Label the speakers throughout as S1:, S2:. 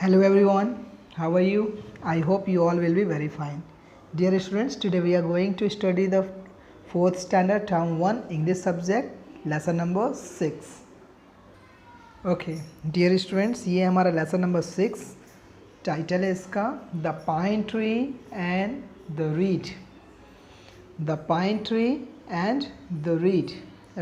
S1: Hello everyone, how are you? I hope you all will be very fine. Dear students, today we are going to study the 4th standard term 1 English subject lesson number 6. Okay, dear students, ये हमारा lesson number 6 title है इसका the pine tree and the reed. The pine tree and the reed.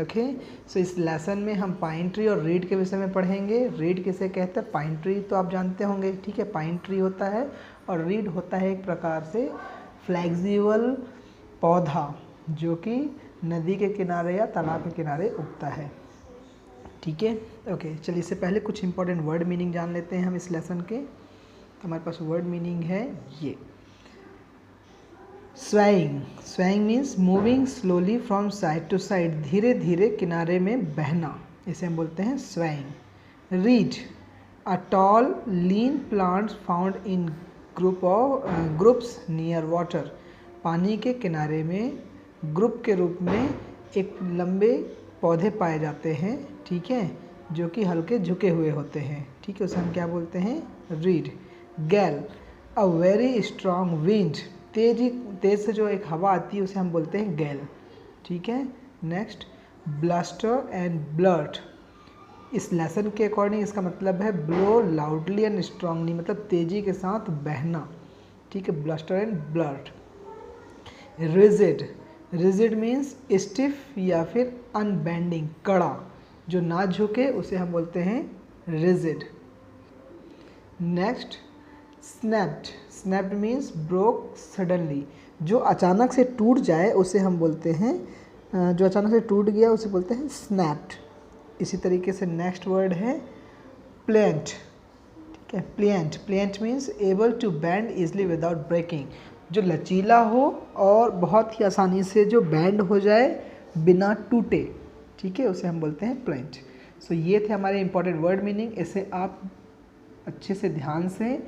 S1: Okay, so इस lesson में हम pine tree और read के विषय में पढ़ेंगे. रीड किसे कहते हैं? पाइन ट्री तो आप जानते होंगे, ठीक है. पाइन ट्री होता है और रीड होता है एक प्रकार से फ्लेक्सिबल पौधा जो कि नदी के किनारे या तालाब के किनारे उगता है, ठीक है. ओके, चलिए इससे पहले कुछ इंपॉर्टेंट वर्ड मीनिंग जान लेते हैं हम इस लेसन के. हमारे पास वर्ड मीनिंग है ये swaying. Swaying means moving slowly from side to side, धीरे धीरे किनारे में बहना, इसे हम बोलते हैं swaying. Read a tall lean plants found in groups near water. पानी के किनारे में ग्रुप के रूप में एक लंबे पौधे पाए जाते हैं, ठीक है, जो कि हल्के झुके हुए होते हैं, ठीक है. उसे हम क्या बोलते हैं? रीड. गैल अ वेरी स्ट्रॉन्ग विंड. तेज से जो एक हवा आती है उसे हम बोलते हैं गैल, ठीक है. Next bluster and blurt. इस लेसन के अकॉर्डिंग इसका मतलब है ब्लो लाउडली एंड स्ट्रांगली, मतलब तेजी के साथ बहना, ठीक है. Bluster and blurt. Rigid. Rigid means stiff या फिर अनबेंडिंग, कड़ा, जो ना झुके उसे हम बोलते हैं rigid. Next snapped. Snapped means broke suddenly, जो अचानक से टूट जाए उसे हम बोलते हैं, जो अचानक से टूट गया उसे बोलते हैं स्नैप्ड. इसी तरीके से नेक्स्ट वर्ड है प्लेंट, ठीक है. Pliant. Pliant means able to bend easily without breaking, जो लचीला हो और बहुत ही आसानी से जो बेंड हो जाए बिना टूटे, ठीक है, उसे हम बोलते हैं प्लेंट. सो ये थे हमारे इंपॉर्टेंट वर्ड मीनिंग. इसे आप अच्छे से ध्यान से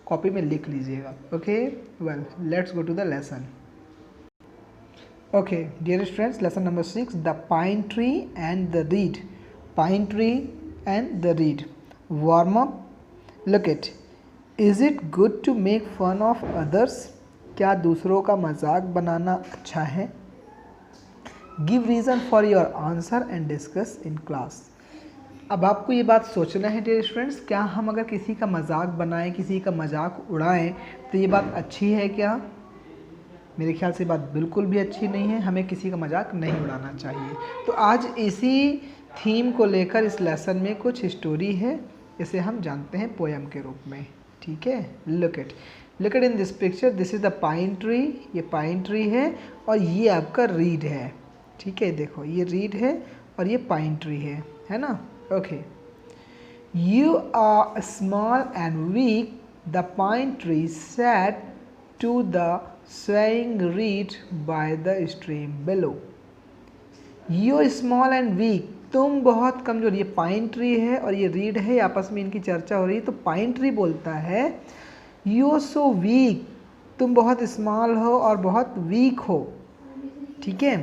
S1: कॉपी में लिख लीजिएगा. Okay, well let's go to the lesson. Okay dear students, lesson number 6 the pine tree and the reed. Pine tree and the reed. Warm up. Look it. Is it good to make fun of others. क्या दूसरों का मजाक बनाना अच्छा है? Give reason for your answer and discuss in class. अब आपको ये बात सोचना है डियर स्टूडेंट्स, क्या हम अगर किसी का मजाक बनाएं, किसी का मजाक उड़ाएं, तो ये बात अच्छी है क्या? मेरे ख्याल से बात बिल्कुल भी अच्छी नहीं है. हमें किसी का मजाक नहीं उड़ाना चाहिए. तो आज इसी थीम को लेकर इस लेसन में कुछ स्टोरी है, इसे हम जानते हैं पोएम के रूप में, ठीक है. Look it. Look it in this picture. This is the pine tree. ये पाइन ट्री है और ये आपका रीड है, ठीक है. देखो ये रीड है और ये पाइन ट्री है ना. Okay. You are small and weak, the pine tree said to the swaying reed by the stream below. You are small and weak. तुम बहुत कमजोर. ये पाइन ट्री है और ये रीड है, आपस में इनकी चर्चा हो रही है. तो पाइन ट्री बोलता है You are so weak. तुम बहुत स्मॉल हो और बहुत वीक हो, ठीक है.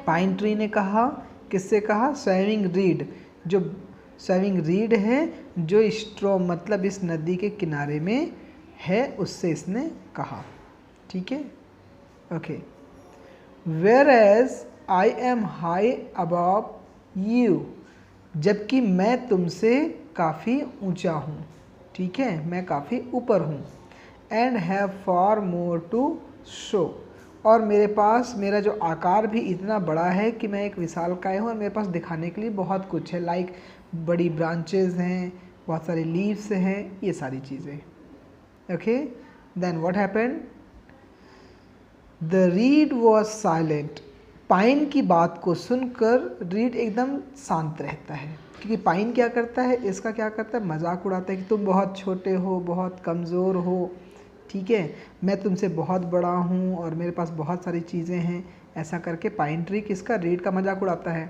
S1: पाइन ट्री ने कहा, किससे कहा? Swimming read. जो स्विमिंग रीड है, जो स्ट्रॉ मतलब इस नदी के किनारे में है, उससे इसने कहा, ठीक है. Okay. Whereas I am high above you. जबकि मैं तुमसे काफ़ी ऊंचा हूँ, ठीक है, मैं काफ़ी ऊपर हूँ. And have far more to show. और मेरे पास मेरा जो आकार भी इतना बड़ा है कि मैं एक विशालकाय हूँ और मेरे पास दिखाने के लिए बहुत कुछ है. लाइक बड़ी ब्रांचेज हैं, बहुत सारे लीव्स हैं, ये सारी चीज़ें. Okay, then what happened? The reed was silent. Pine की बात को सुनकर रीड एकदम शांत रहता है, क्योंकि पाइन क्या करता है, इसका क्या करता है, मजाक उड़ाता है कि तुम बहुत छोटे हो, बहुत कमज़ोर हो, ठीक है, मैं तुमसे बहुत बड़ा हूँ और मेरे पास बहुत सारी चीज़ें हैं. ऐसा करके पाइन ट्री किसका? रीड का मजाक उड़ाता है.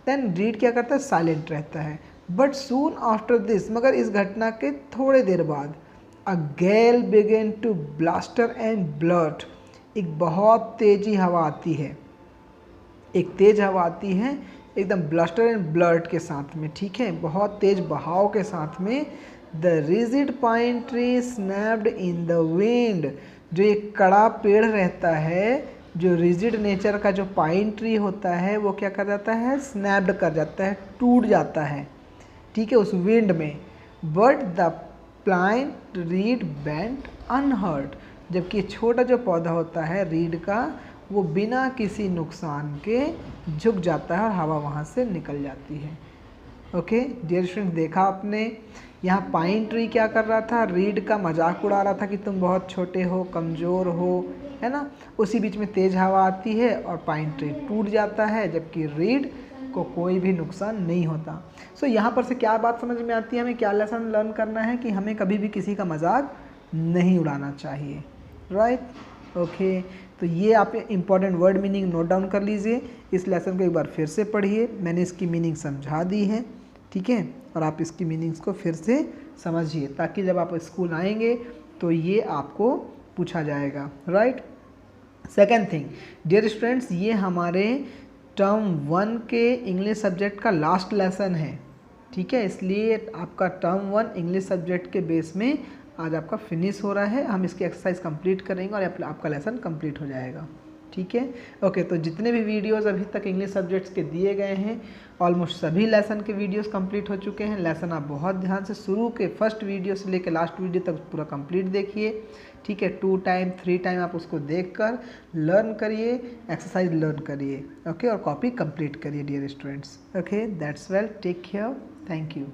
S1: देन रीड क्या करता है? साइलेंट रहता है. बट सून आफ्टर दिस, मगर इस घटना के थोड़े देर बाद, a gale began to bluster and blurt. एक बहुत तेजी हवा आती है, एक तेज हवा आती है एकदम ब्लास्टर एंड ब्लर्ट के साथ में, ठीक है, बहुत तेज बहाव के साथ में the rigid pine tree snapped in the wind. जो एक कड़ा पेड़ रहता है, जो रिजिड नेचर का जो पाइन ट्री होता है, वो क्या कर जाता है, स्नैप्ड कर जाता है, टूट जाता है, ठीक है, उस विंड में। But the plant read bent unhurt. जबकि छोटा जो पौधा होता है रीड का, वो बिना किसी नुकसान के झुक जाता है और हवा वहाँ से निकल जाती है। ओके डियर स्टूडेंट, देखा आपने यहाँ पाइन ट्री क्या कर रहा था, रीड का मजाक उड़ा रहा था कि तुम बहुत छोटे हो, कमज़ोर हो, है ना। उसी बीच में तेज़ हवा आती है और पाइन ट्री टूट जाता है, जबकि रीड को कोई भी नुकसान नहीं होता। सो यहाँ पर से क्या बात समझ में आती है, हमें क्या लेसन लर्न करना है कि हमें कभी भी किसी का मजाक नहीं उड़ाना चाहिए, राइट। ओके, तो ये आप important word meaning note down कर लीजिए। इस लेसन को एक बार फिर से पढ़िए, मैंने इसकी मीनिंग समझा दी है, ठीक है, और आप इसकी मीनिंग्स को फिर से समझिए ताकि जब आप स्कूल आएंगे तो ये आपको पूछा जाएगा, right. Second thing dear students, ये हमारे टर्म 1 के इंग्लिश सब्जेक्ट का लास्ट लेसन है, ठीक है, इसलिए आपका टर्म 1 इंग्लिश सब्जेक्ट के बेस में आज आपका फिनिश हो रहा है। हम इसकी एक्सरसाइज कंप्लीट करेंगे और आपका लेसन कंप्लीट हो जाएगा, ठीक है। ओके, तो जितने भी वीडियोस अभी तक इंग्लिश सब्जेक्ट्स के दिए गए हैं, ऑलमोस्ट सभी लेसन के वीडियोस कंप्लीट हो चुके हैं। लेसन आप बहुत ध्यान से शुरू के फर्स्ट वीडियो से लेकर लास्ट वीडियो तक पूरा कंप्लीट देखिए, ठीक है। 2 टाइम 3 टाइम आप उसको देखकर लर्न करिए, एक्सरसाइज लर्न करिए, ओके, और कॉपी कंप्लीट करिए dear students. Okay, that's well, take care, thank you.